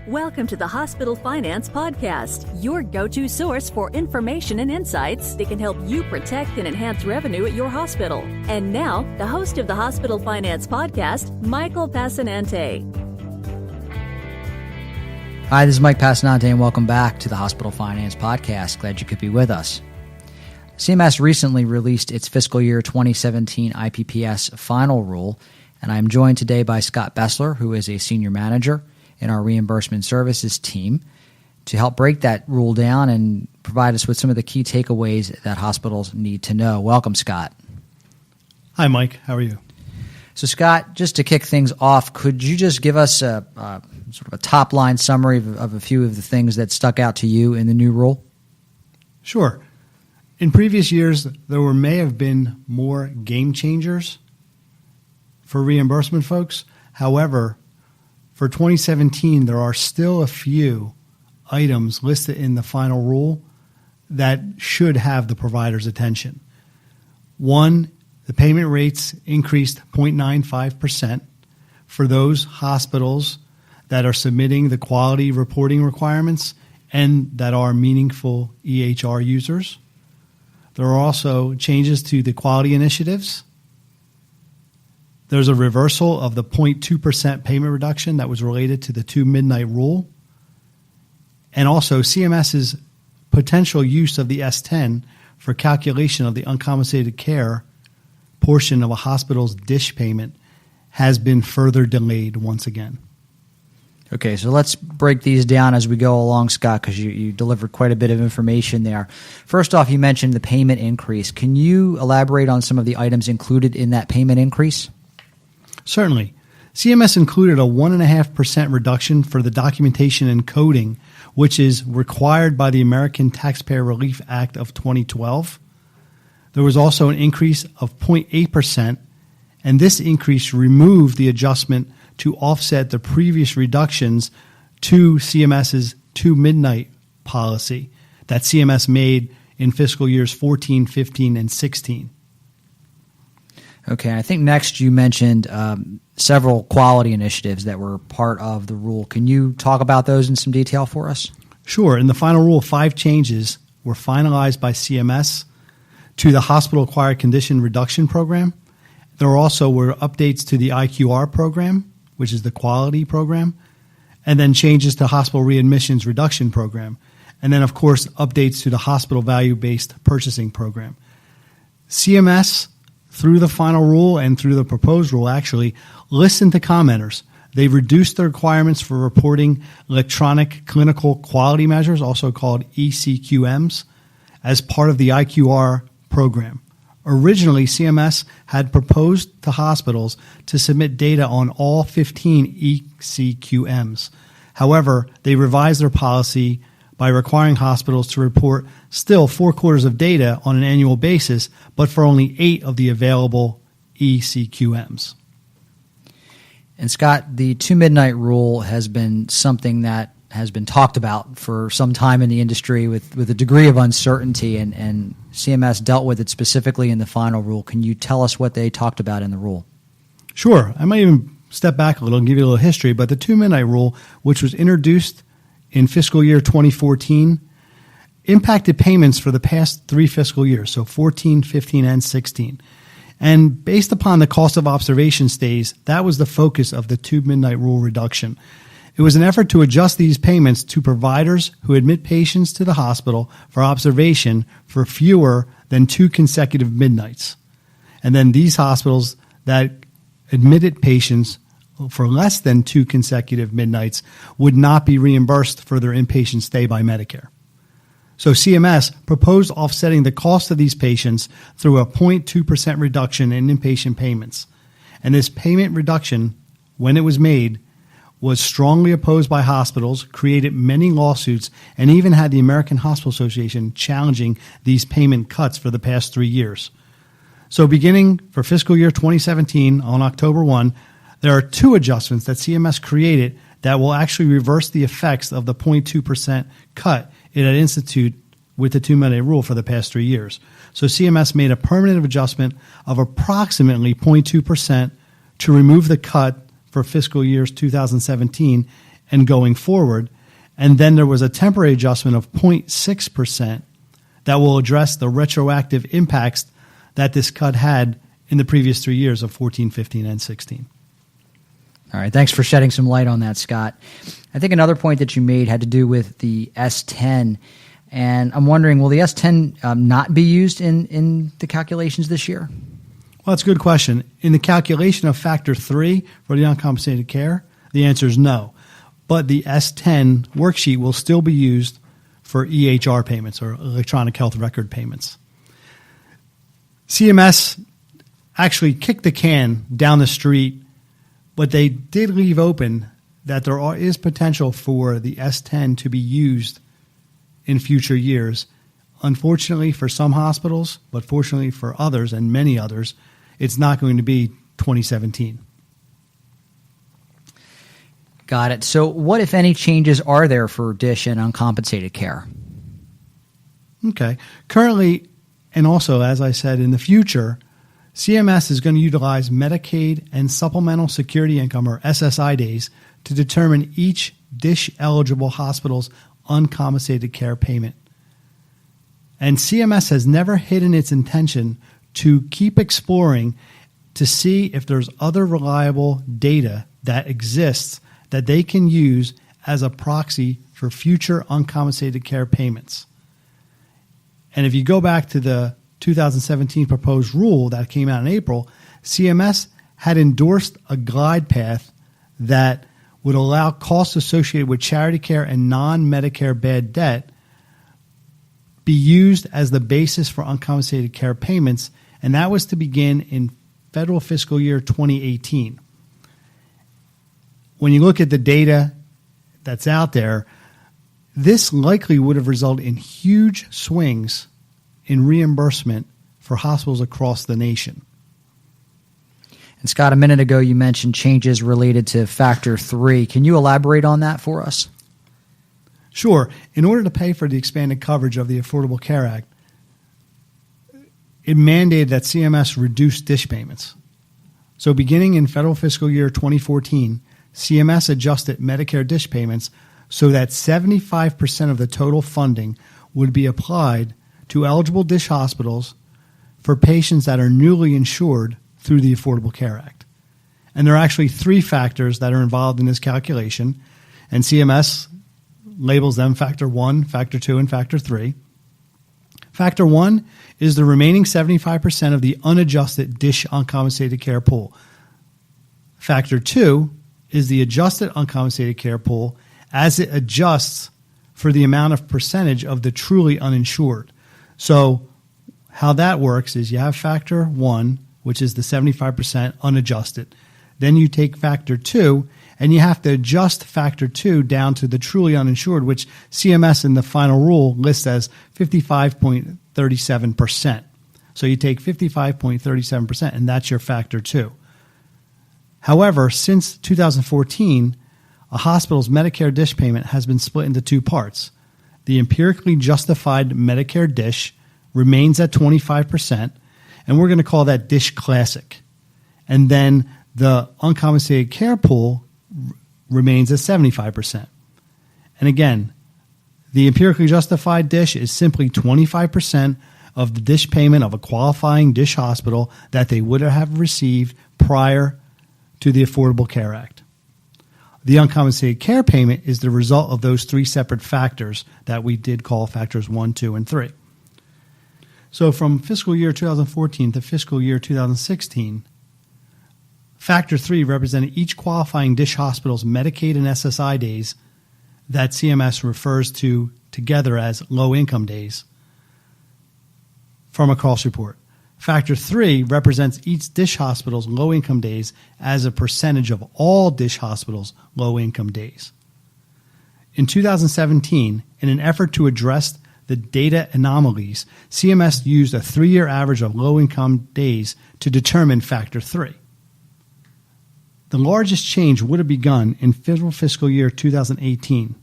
Welcome to the Hospital Finance Podcast, your go-to source for information and insights that can help you protect and enhance revenue at your hospital. And now, the host of the Hospital Finance Podcast, Michael Passanante. Hi, this is Mike Passanante, and welcome back to the Hospital Finance Podcast. Glad you could be with us. CMS recently released its fiscal year 2017 IPPS Final Rule, and I'm joined today by Scott BESLER, who is a senior manager in our Reimbursement Services team, to help break that rule down and provide us with some of the key takeaways that hospitals need to know. Welcome, Scott. Hi, Mike. How are you? So, Scott, just to kick things off, could you just give us a sort of a top-line summary of a few of the things that stuck out to you in the new rule? Sure. In previous years, there may have been more game changers for reimbursement folks. However, for 2017, there are still a few items listed in the final rule that should have the provider's attention. One, the payment rates increased 0.95% for those hospitals that are submitting the quality reporting requirements and that are meaningful EHR users. There are also changes to the quality initiatives. There's a reversal of the 0.2% payment reduction that was related to the 2 midnight rule. And also CMS's potential use of the S10 for calculation of the uncompensated care portion of a hospital's DISH payment has been further delayed once again. Okay, so let's break these down as we go along, Scott, because you delivered quite a bit of information there. First off, you mentioned the payment increase. Can you elaborate on some of the items included in that payment increase? Certainly. CMS included a 1.5% reduction for the documentation and coding, which is required by the American Taxpayer Relief Act of 2012. There was also an increase of 0.8%, and this increase removed the adjustment to offset the previous reductions to CMS's 2 midnight policy that CMS made in fiscal years 14, 15, and 16. Okay, I think next you mentioned several quality initiatives that were part of the rule. Can you talk about those in some detail for us? Sure. In the final rule, 5 changes were finalized by CMS to the Hospital-Acquired Condition Reduction Program. There also were updates to the IQR program, which is the quality program, and then changes to Hospital Readmissions Reduction Program, and then, of course, updates to the Hospital Value-Based Purchasing Program. CMS, through the final rule and through the proposed rule, actually listened to commenters. They reduced the requirements for reporting electronic clinical quality measures, also called ECQMs, as part of the IQR program. Originally, CMS had proposed to hospitals to submit data on all 15 ECQMs. However, they revised their policy by requiring hospitals to report still 4 quarters of data on an annual basis, but for only 8 of the available ECQMs. And Scott, the 2 midnight rule has been something that has been talked about for some time in the industry with a degree of uncertainty, and CMS dealt with it specifically in the final rule. Can you tell us what they talked about in the rule? Sure. I might even step back a little and give you a little history, but the 2 midnight rule, which was introduced in fiscal year 2014, impacted payments for the past 3 fiscal years, so 14, 15, and 16. And based upon the cost of observation stays, that was the focus of the 2 midnight rule reduction. It was an effort to adjust these payments to providers who admit patients to the hospital for observation for fewer than 2 consecutive midnights. And then these hospitals that admitted patients for less than 2 consecutive midnights would not be reimbursed for their inpatient stay by Medicare. So CMS proposed offsetting the cost of these patients through a 0.2% reduction in inpatient payments. And this payment reduction, when it was made, was strongly opposed by hospitals, created many lawsuits, and even had the American Hospital Association challenging these payment cuts for the past 3 years. So beginning for fiscal year 2017 on October 1, there are 2 adjustments that CMS created that will actually reverse the effects of the 0.2% cut it had instituted with the 2 midnight rule for the past 3 years. So CMS made a permanent adjustment of approximately 0.2% to remove the cut for fiscal years 2017 and going forward. And then there was a temporary adjustment of 0.6% that will address the retroactive impacts that this cut had in the previous 3 years of 14, 15, and 16. All right. Thanks for shedding some light on that, Scott. I think another point that you made had to do with the S10. And I'm wondering, will the S10 not be used in the calculations this year? Well, that's a good question. In the calculation of Factor 3 for the uncompensated care, the answer is no. But the S10 worksheet will still be used for EHR payments, or electronic health record payments. CMS actually kicked the can down the street, but they did leave open that there is potential for the S10 to be used in future years. Unfortunately for some hospitals, but fortunately for others and many others, it's not going to be 2017. Got it. So what, if any, changes are there for DISH and uncompensated care? Okay. Currently, and also, as I said, in the future, CMS is going to utilize Medicaid and Supplemental Security Income, or SSI days, to determine each DISH-eligible hospital's uncompensated care payment. And CMS has never hidden its intention to keep exploring to see if there's other reliable data that exists that they can use as a proxy for future uncompensated care payments. And if you go back to the 2017 proposed rule that came out in April, CMS had endorsed a glide path that would allow costs associated with charity care and non-Medicare bad debt be used as the basis for uncompensated care payments, and that was to begin in federal fiscal year 2018. When you look at the data that's out there, this likely would have resulted in huge swings in reimbursement for hospitals across the nation. And Scott, a minute ago you mentioned changes related to Factor 3. Can you elaborate on that for us? Sure. In order to pay for the expanded coverage of the Affordable Care Act, it mandated that CMS reduce DISH payments. So beginning in federal fiscal year 2014, CMS adjusted Medicare DISH payments so that 75% of the total funding would be applied to eligible DISH hospitals for patients that are newly insured through the Affordable Care Act. And there are actually three factors that are involved in this calculation, and CMS labels them Factor 1, Factor 2, and Factor 3. Factor 1 is the remaining 75% of the unadjusted DISH uncompensated care pool. Factor 2 is the adjusted uncompensated care pool as it adjusts for the amount of percentage of the truly uninsured. So how that works is you have Factor 1, which is the 75% unadjusted. Then you take Factor 2, and you have to adjust Factor 2 down to the truly uninsured, which CMS in the final rule lists as 55.37%. So you take 55.37%, and that's your Factor 2. However, since 2014, a hospital's Medicare DISH payment has been split into two parts. The empirically justified Medicare DISH remains at 25%, and we're going to call that DISH Classic. And then the uncompensated care pool remains at 75%. And again, the empirically justified DISH is simply 25% of the DISH payment of a qualifying DISH hospital that they would have received prior to the Affordable Care Act. The uncompensated care payment is the result of those three separate factors that we did call Factors 1, 2, and 3. So from fiscal year 2014 to fiscal year 2016, Factor 3 represented each qualifying DISH hospital's Medicaid and SSI days that CMS refers to together as low-income days from a cost report. Factor 3 represents each DISH hospital's low-income days as a percentage of all DISH hospitals' low-income days. In 2017, in an effort to address the data anomalies, CMS used a 3-year average of low-income days to determine Factor 3. The largest change would have begun in federal fiscal year 2018.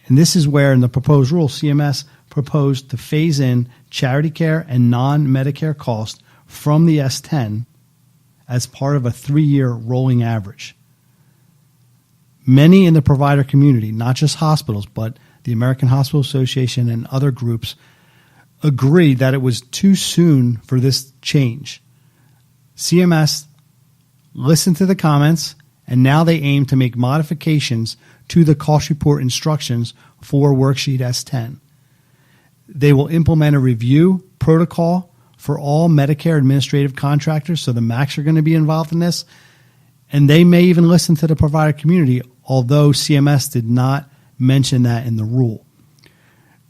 And this is where, in the proposed rule, CMS proposed to phase in charity care and non-Medicare costs from the S10 as part of a 3-year rolling average. Many in the provider community, not just hospitals, but the American Hospital Association and other groups, agreed that it was too soon for this change. CMS listened to the comments, and now they aim to make modifications to the cost report instructions for Worksheet S10. They will implement a review protocol for all Medicare administrative contractors, so the MACs are going to be involved in this, and they may even listen to the provider community, although CMS did not mention that in the rule.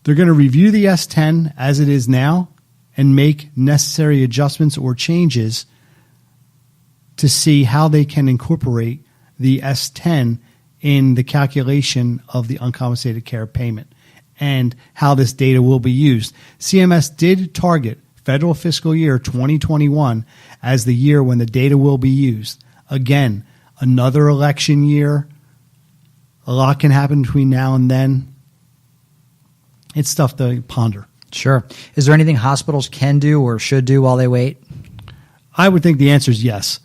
They're going to review the S10 as it is now and make necessary adjustments or changes to see how they can incorporate the S10 in the calculation of the uncompensated care payment and how this data will be used. CMS did target federal fiscal year 2021 as the year when the data will be used. Again, another election year. A lot can happen between now and then. It's stuff to ponder. Sure. Is there anything hospitals can do or should do while they wait? I would think the answer is yes.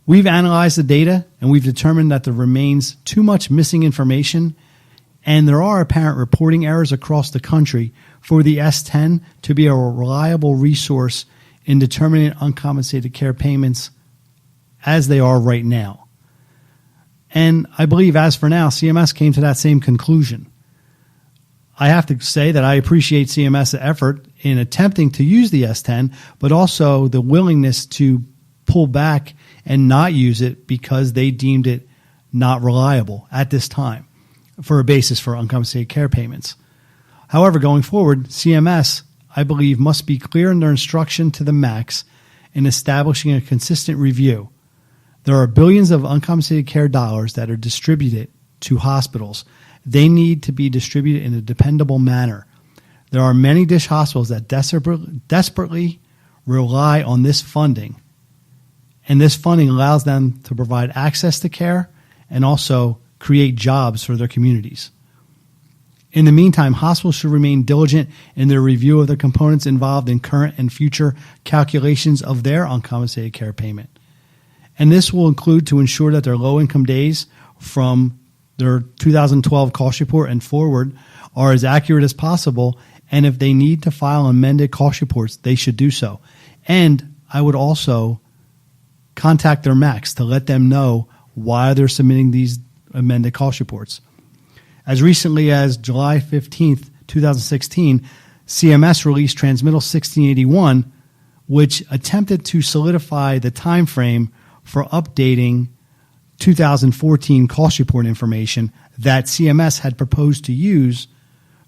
We've analyzed the data, and we've determined that there remains too much missing information, and there are apparent reporting errors across the country for the S10 to be a reliable resource in determining uncompensated care payments as they are right now. And I believe, as for now, CMS came to that same conclusion. I have to say that I appreciate CMS' effort in attempting to use the S10, but also the willingness to pull back and not use it because they deemed it not reliable at this time for a basis for uncompensated care payments. However, going forward, CMS, I believe, must be clear in their instruction to the MACs in establishing a consistent review. There are billions of uncompensated care dollars that are distributed to hospitals. They need to be distributed in a dependable manner. There are many DSH hospitals that desperately rely on this funding, and this funding allows them to provide access to care and also create jobs for their communities. In the meantime, hospitals should remain diligent in their review of the components involved in current and future calculations of their uncompensated care payment. And this will include to ensure that their low-income days from their 2012 cost report and forward are as accurate as possible, and if they need to file amended cost reports, they should do so. And I would also contact their MACs to let them know why they're submitting these amended cost reports. As recently as July 15th, 2016, CMS released Transmittal 1681, which attempted to solidify the time frame for updating 2014 cost report information that CMS had proposed to use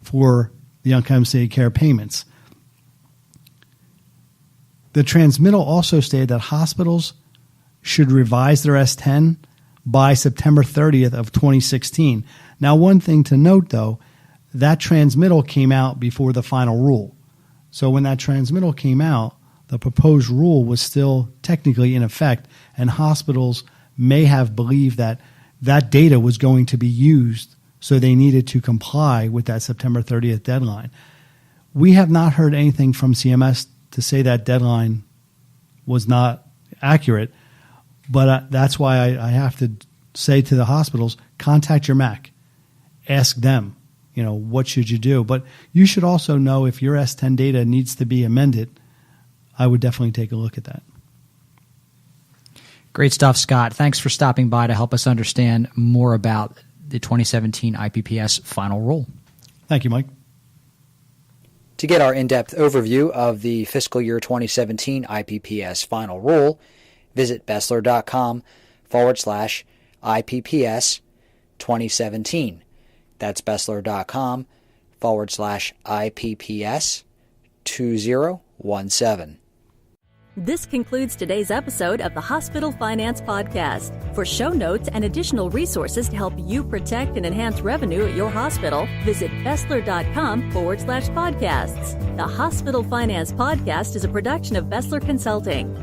for the uncompensated care payments. The transmittal also stated that hospitals should revise their S10 by September 30th of 2016. Now, one thing to note, though, that transmittal came out before the final rule. So when that transmittal came out, the proposed rule was still technically in effect, and hospitals may have believed that that data was going to be used, so they needed to comply with that September 30th deadline. We have not heard anything from CMS to say that deadline was not accurate, but that's why I have to say to the hospitals, contact your MAC. Ask them, what should you do? But you should also know if your S10 data needs to be amended. I would definitely take a look at that. Great stuff, Scott. Thanks for stopping by to help us understand more about the 2017 IPPS Final Rule. Thank you, Mike. To get our in-depth overview of the fiscal year 2017 IPPS Final Rule, visit BESLER.com/IPPS 2017. That's BESLER.com/IPPS 2017. This concludes today's episode of the Hospital Finance Podcast. For show notes and additional resources to help you protect and enhance revenue at your hospital, visit BESLER.com/podcasts. The Hospital Finance Podcast is a production of BESLER Consulting.